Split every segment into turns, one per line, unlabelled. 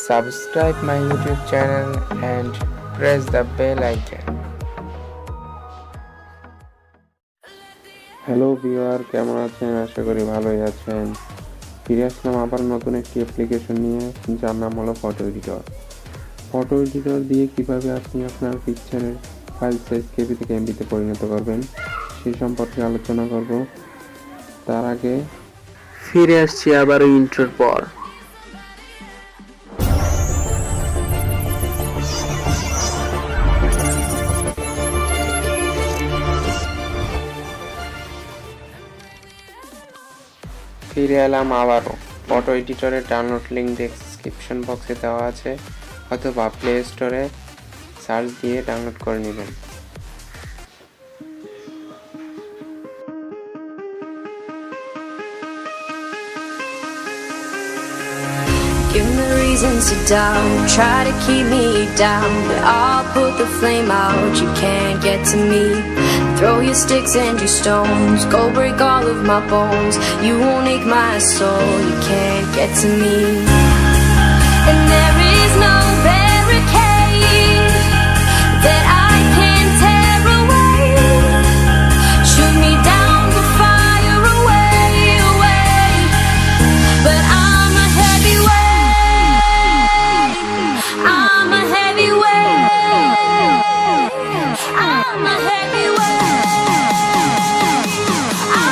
subscribe my YouTube channel and press the bell icon.
Hello viewer, কেমন আছেন? আশা করি ভালোই আছেন। ফিরে আসলাম আবার নতুন একটি অ্যাপ্লিকেশন নিয়ে, যার নাম হলো ফটো এডিটর। ফটো এডিটর দিয়ে কিভাবে আপনি আপনার পিকচারের ফাইল সাইজ কেবি থেকে এমবিতে পরিণত করবেন সে সম্পর্কে আলোচনা করব। তার আগে
ফিরে আসছি আবার ইন্ট্রোর পর। ফিরে এলাম আবারও। ফটো এডিটরের ডাউনলোড লিঙ্ক ডেসক্রিপশন বক্সে দেওয়া আছে, অথবা প্লে স্টোরে সার্চ দিয়ে ডাউনলোড করে নেবেন।
Give me reasons to doubt, try to keep me down, but I'll put the flame out, you can't get to me. Throw your sticks and your stones, go break all of my bones, you won't ache my soul, you can't get to me. And there is no barricade that I can tear away. Shoot me down with fire away, away, but I'm a heavyweight, I'm a heavyweight, I'm a heavyweight,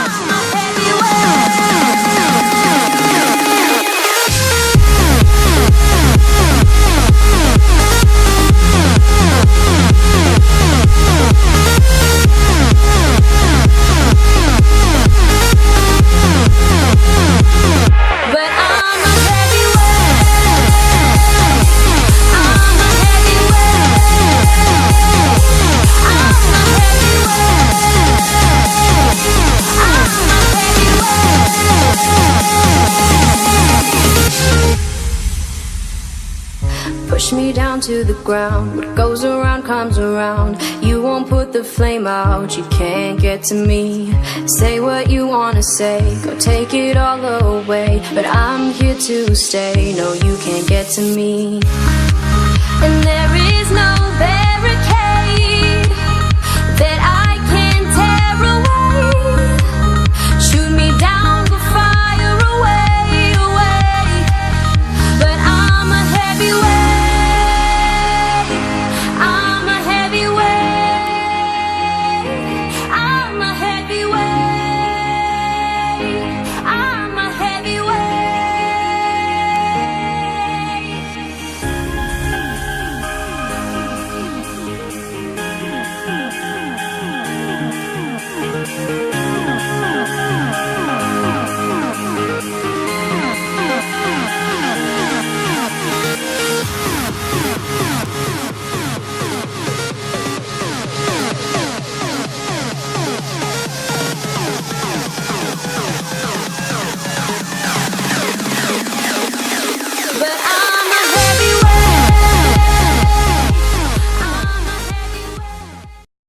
I'm a heavyweight. But I'm a heavyweight, I'm a heavyweight, I'm a heavyweight. Push me down to the ground, what goes around comes around, you won't put the flame out, you can't get to me. Say what you wanna say, go take it all away, but I'm here to stay, no you can't get to me. And there is no